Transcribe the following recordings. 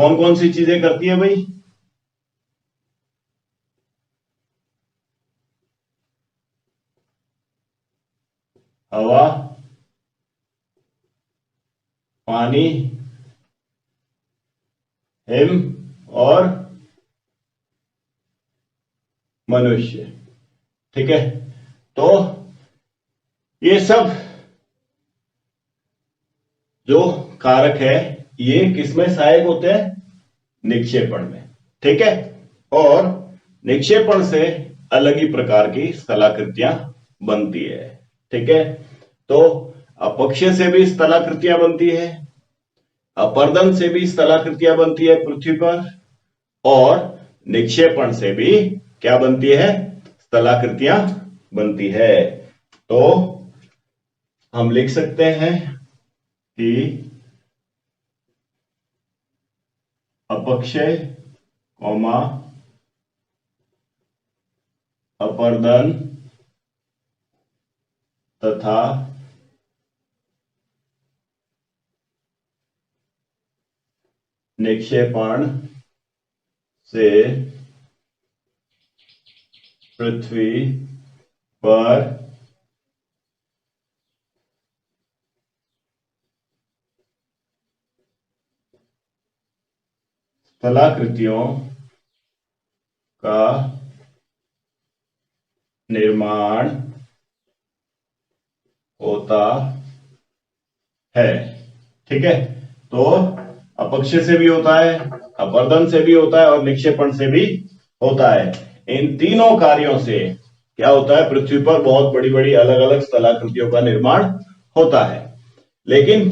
कौन कौन सी चीजें करती है भाई? हवा, पानी, हिम और मनुष्य। ठीक है, तो ये सब जो कारक है ये किसमें सहायक होते हैं? निक्षेपण में। ठीक है, और निक्षेपण से अलग ही प्रकार की स्थलाकृतियां बनती है। ठीक है, तो अपक्षय से भी स्थलाकृतियां बनती है, अपर्दन से भी स्थलाकृतियां बनती है पृथ्वी पर, और निक्षेपण से भी क्या बनती है? स्थलाकृतियां बनती है। तो हम लिख सकते हैं कि अपक्षय, अपर्दन तथा निक्षेपण से पृथ्वी पर स्थलाकृतियों का निर्माण होता है। ठीक है, तो अपक्षय से भी होता है, अपर्दन से भी होता है और निक्षेपण से भी होता है। इन तीनों कार्यों से क्या होता है? पृथ्वी पर बहुत बड़ी बड़ी अलग अलग स्थलाकृतियों का निर्माण होता है। लेकिन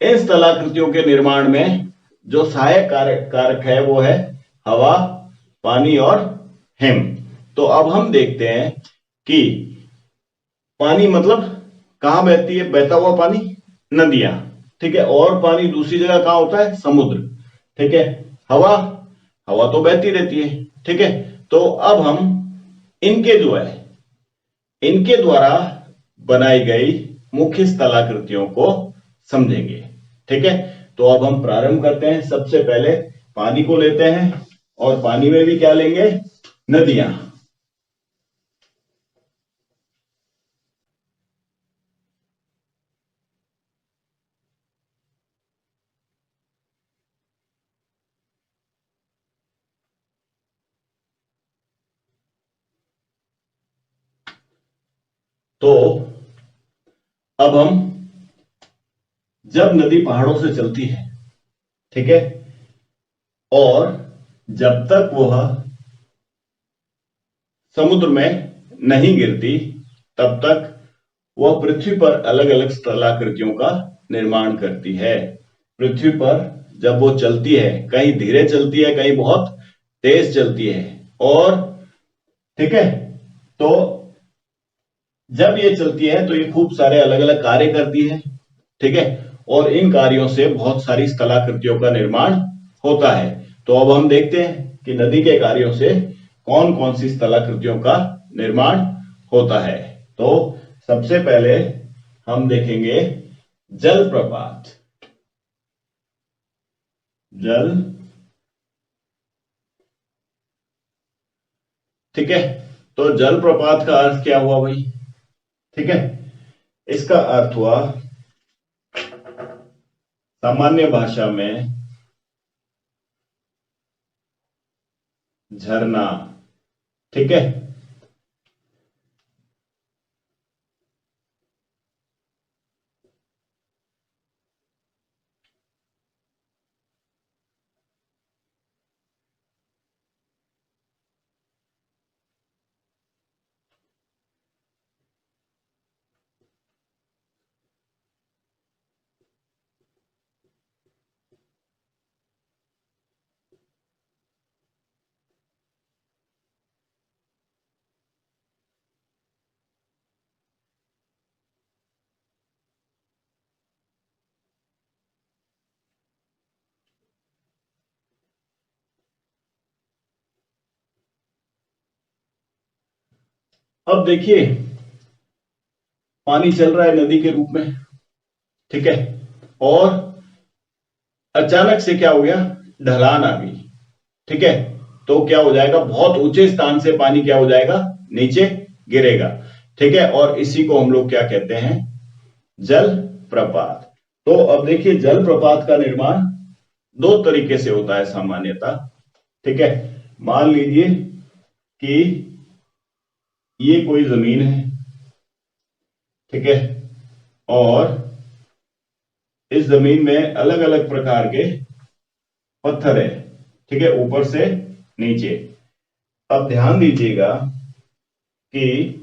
इन स्थलाकृतियों के निर्माण में जो सहायक कारक है वो है हवा, पानी और हिम। तो अब हम देखते हैं कि पानी मतलब कहां बहती है? बहता हुआ पानी नदियां। ठीक है, और पानी दूसरी जगह कहां होता है? समुद्र। ठीक है, हवा, हवा तो बहती रहती है। ठीक है, तो अब हम इनके जो है इनके द्वारा बनाई गई मुख्य स्थलाकृतियों को समझेंगे। ठीक है, तो अब हम प्रारंभ करते हैं। सबसे पहले पानी को लेते हैं, और पानी में भी क्या लेंगे? नदियां। तो अब हम, जब नदी पहाड़ों से चलती है, ठीक है, और जब तक वह समुद्र में नहीं गिरती तब तक वह पृथ्वी पर अलग अलग स्थलाकृतियों का निर्माण करती है। पृथ्वी पर जब वो चलती है, कहीं धीरे चलती है, कहीं बहुत तेज चलती है, और ठीक है, तो जब ये चलती है तो ये खूब सारे अलग अलग कार्य करती है। ठीक है, और इन कार्यों से बहुत सारी स्थलाकृतियों का निर्माण होता है। तो अब हम देखते हैं कि नदी के कार्यों से कौन कौन सी स्थलाकृतियों का निर्माण होता है। तो सबसे पहले हम देखेंगे जलप्रपात। जल, ठीक है, तो जलप्रपात का अर्थ क्या हुआ भाई? ठीक है, इसका अर्थ हुआ सामान्य भाषा में झरना। ठीक है, अब देखिए पानी चल रहा है नदी के रूप में। ठीक है, और अचानक से क्या हो गया? ढलान आ गई, ठीक है, तो क्या हो जाएगा, बहुत ऊंचे स्थान से पानी क्या हो जाएगा, नीचे गिरेगा, ठीक है। और इसी को हम लोग क्या कहते हैं, जल प्रपात। तो अब देखिए जल प्रपात का निर्माण दो तरीके से होता है सामान्यतः, ठीक है। मान लीजिए कि ये कोई जमीन है, ठीक है, और इस जमीन में अलग अलग प्रकार के पत्थर है, ठीक है, ऊपर से नीचे। अब ध्यान दीजिएगा कि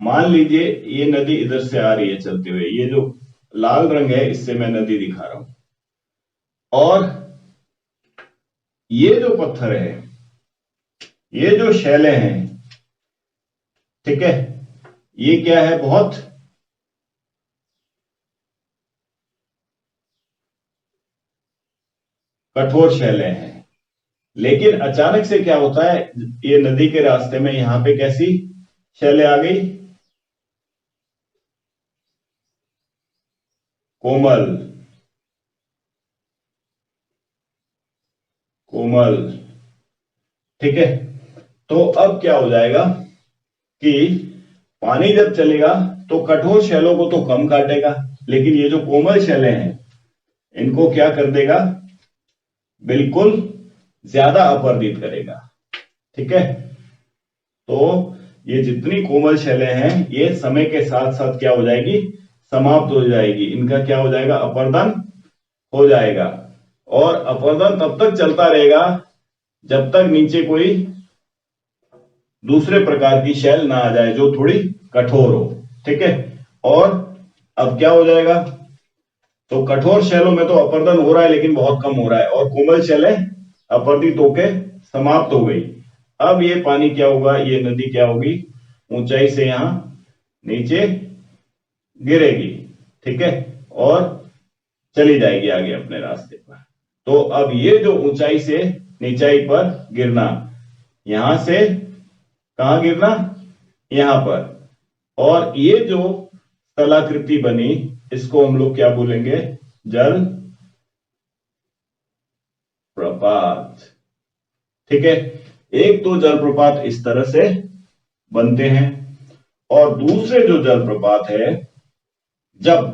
मान लीजिए ये नदी इधर से आ रही है चलते हुए, ये जो लाल रंग है इससे मैं नदी दिखा रहा हूं, और ये जो पत्थर है, ये जो शैलें हैं, ठीक है, ये क्या है, बहुत कठोर शैलें हैं। लेकिन अचानक से क्या होता है, ये नदी के रास्ते में यहां पे कैसी शैलें आ गई, कोमल कोमल, ठीक है। तो अब क्या हो जाएगा कि पानी जब चलेगा तो कठोर शैलों को तो कम काटेगा, लेकिन ये जो कोमल शैलें हैं इनको क्या कर देगा, बिल्कुल ज्यादा अपरदित करेगा, ठीक है। तो ये जितनी कोमल शैलें हैं ये समय के साथ साथ क्या हो जाएगी, समाप्त हो जाएगी, इनका क्या हो जाएगा, अपर्दन हो जाएगा। और अपर्दन तब तक चलता रहेगा जब तक नीचे कोई दूसरे प्रकार की शैल ना आ जाए जो थोड़ी कठोर हो, ठीक है। और अब क्या हो जाएगा, तो कठोर शैलों में तो अपर्दन हो रहा है लेकिन बहुत कम हो रहा है, और कोमल शैलें अपरदित होके समाप्त हो गई। अब ये पानी क्या होगा, ये नदी क्या होगी, ऊंचाई से यहां नीचे गिरेगी, ठीक है, और चली जाएगी आगे अपने रास्ते पर। तो अब ये जो ऊंचाई से नीचाई पर गिरना, यहां से कहां गिरना, यहां पर, और ये जो स्थलाकृति बनी इसको हम लोग क्या बोलेंगे, जल प्रपात, ठीक है। एक तो जलप्रपात इस तरह से बनते हैं, और दूसरे जो जलप्रपात है, जब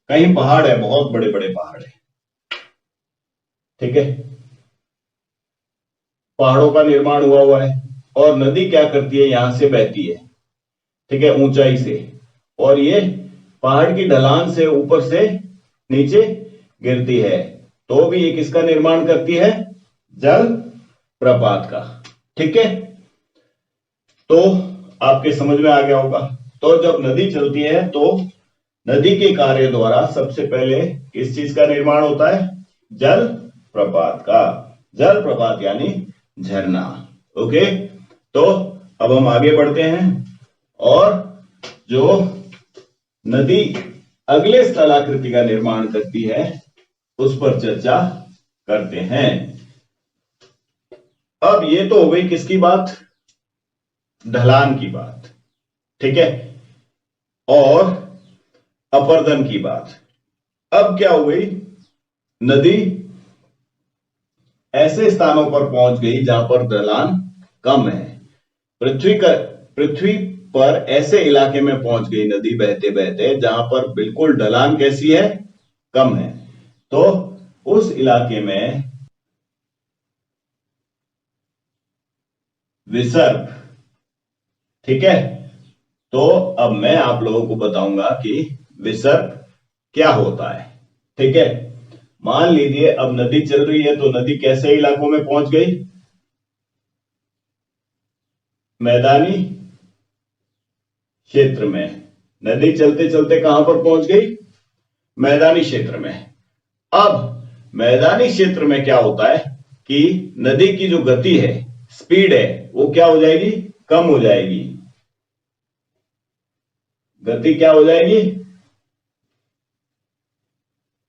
कहीं पहाड़ है, बहुत बड़े बड़े पहाड़ है, ठीक है, पहाड़ों का निर्माण हुआ है, और नदी क्या करती है, यहां से बहती है, ठीक है, ऊंचाई से, और ये पहाड़ की ढलान से ऊपर से नीचे गिरती है, तो भी ये किसका निर्माण करती है, जल प्रपात का, ठीक है। तो आपके समझ में आ गया होगा। तो जब नदी चलती है तो नदी के कार्य द्वारा सबसे पहले किस चीज का निर्माण होता है, जल प्रपात का। जल प्रपात यानी झरना, ओके। तो अब हम आगे बढ़ते हैं, और जो नदी अगले स्थलाकृति का निर्माण करती है उस पर चर्चा करते हैं। अब ये तो हो गई किसकी बात, ढलान की बात, ठीक है, और अपर्दन की बात। अब क्या हो गई, नदी ऐसे स्थानों पर पहुंच गई जहां पर ढलान कम है, पृथ्वी पर ऐसे इलाके में पहुंच गई नदी बहते बहते जहां पर बिल्कुल ढलान कैसी है, कम है। तो उस इलाके में विसर्ग, ठीक है। तो अब मैं आप लोगों को बताऊंगा कि विसर्ग क्या होता है, ठीक है। मान लीजिए अब नदी चल रही है, तो नदी कैसे इलाकों में पहुंच गई, मैदानी क्षेत्र में। नदी चलते चलते कहां पर पहुंच गई, मैदानी क्षेत्र में। अब मैदानी क्षेत्र में क्या होता है कि नदी की जो गति है, स्पीड है, वो क्या हो जाएगी, कम हो जाएगी। गति क्या हो जाएगी,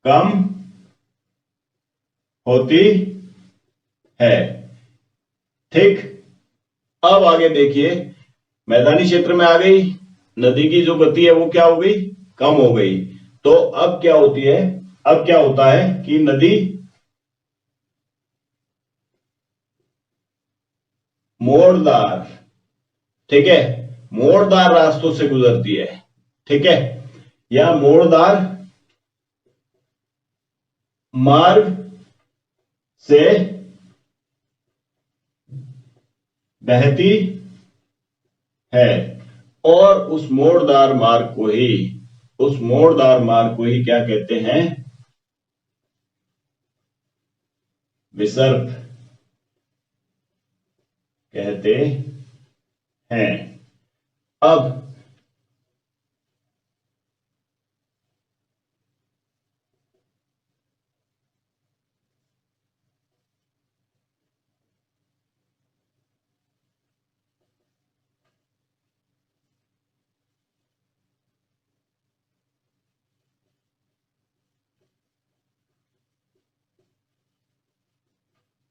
कम होती है, ठीक। अब आगे देखिए, मैदानी क्षेत्र में आ गई, नदी की जो गति है वो क्या हो गई, कम हो गई। तो अब क्या होती है, अब क्या होता है कि नदी मोड़दार, ठीक है, मोड़दार रास्तों से गुजरती है, ठीक है, या मोड़दार मार्ग से बहती है, और उस मोड़दार मार्ग को ही क्या कहते हैं? विसर्प कहते हैं। अब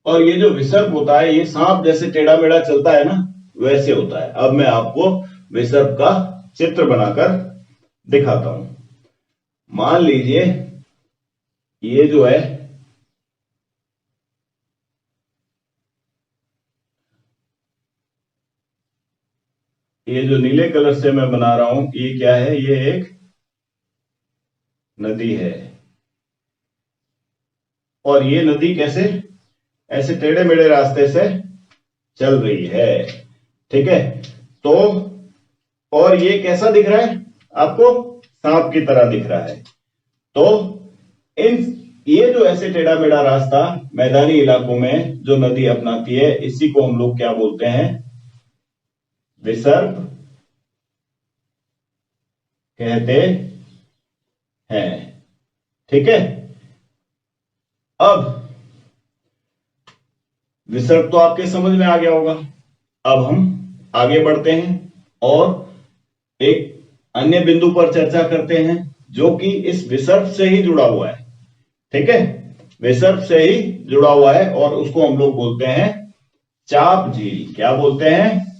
और ये जो विसर्प होता है, ये सांप जैसे टेढ़ा मेढ़ा चलता है ना, वैसे होता है। अब मैं आपको विसर्प का चित्र बनाकर दिखाता हूं। मान लीजिए ये जो है, ये जो नीले कलर से मैं बना रहा हूं, ये क्या है? ये एक नदी है। और ये नदी कैसे? ऐसे टेढ़े मेढ़े रास्ते से चल रही है, ठीक है। तो और ये कैसा दिख रहा है आपको? सांप की तरह दिख रहा है। तो ये जो ऐसे टेढ़ा मेढ़ा रास्ता मैदानी इलाकों में जो नदी अपनाती है, इसी को हम लोग क्या बोलते हैं? विसर्प कहते हैं, ठीक है। अब विसर्प तो आपके समझ में आ गया होगा। अब हम आगे बढ़ते हैं और एक अन्य बिंदु पर चर्चा करते हैं, जो कि इस विसर्प से ही जुड़ा हुआ है, ठीक है, विसर्प से ही जुड़ा हुआ है, और उसको हम लोग बोलते हैं चाप झील। क्या बोलते हैं?